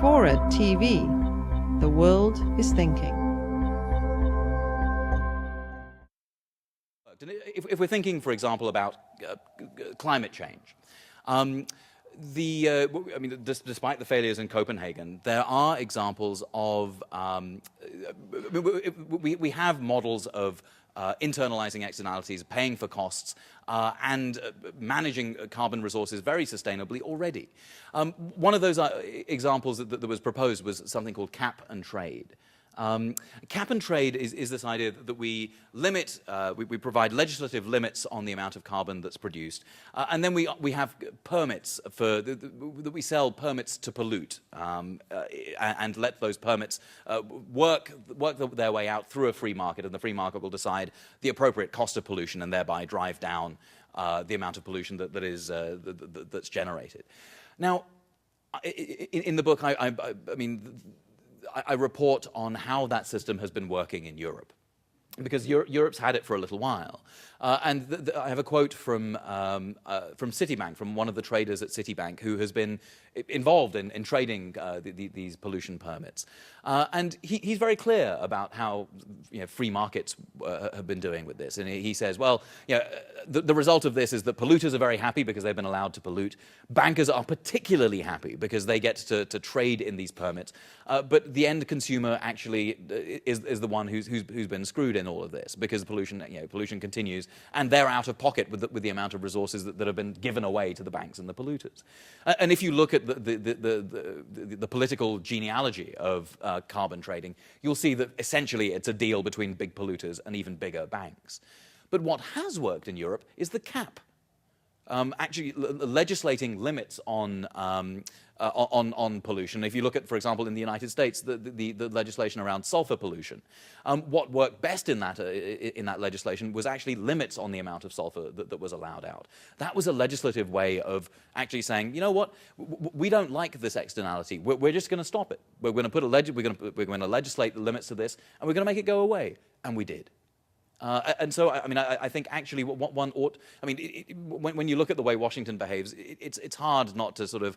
FORA.tv. The world is thinking. If we're thinking, for example, about climate change, despite the failures in Copenhagen, there are examples of, we have models of internalizing externalities, paying for costs, and managing carbon resources very sustainably already. One of those examples that was proposed was something called cap and trade. Cap and trade is this idea that we limit, we provide legislative limits on the amount of carbon that's produced, and then we have permits that we sell permits to pollute, and let those permits work their way out through a free market, and the free market will decide the appropriate cost of pollution and thereby drive down the amount of pollution that's generated. Now, in the book, I report on how that system has been working in Europe, because Europe's had it for a little while. And I have a quote from Citibank, from one of the traders at Citibank, who has been involved in trading these pollution permits. And he's very clear about how free markets have been doing with this. And he says, well, the result of this is that polluters are very happy because they've been allowed to pollute. Bankers are particularly happy because they get to trade in these permits. But the end consumer actually is the one who's been screwed in all of this, because pollution continues, and they're out of pocket with the amount of resources that have been given away to the banks and the polluters. And if you look at the political genealogy of carbon trading, you'll see that essentially it's a deal between big polluters and even bigger banks. But what has worked in Europe is the cap. Actually legislating limits on pollution. If you look at, for example, in the United States, the legislation around sulfur pollution, what worked best in that legislation was actually limits on the amount of sulfur that was allowed out. That was a legislative way of actually saying, you know what, we don't like this externality. We're just going to stop it. We're going to legislate the limits to this, and we're going to make it go away, and we did. And so, I think actually what one ought, when you look at the way Washington behaves, it's hard not to sort of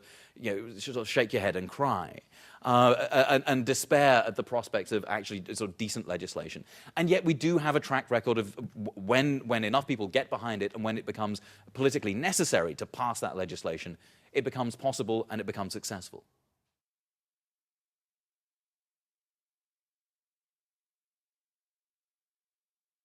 shake your head and cry, and despair at the prospects of actually sort of decent legislation. And yet we do have a track record of when enough people get behind it and when it becomes politically necessary to pass that legislation, it becomes possible and it becomes successful.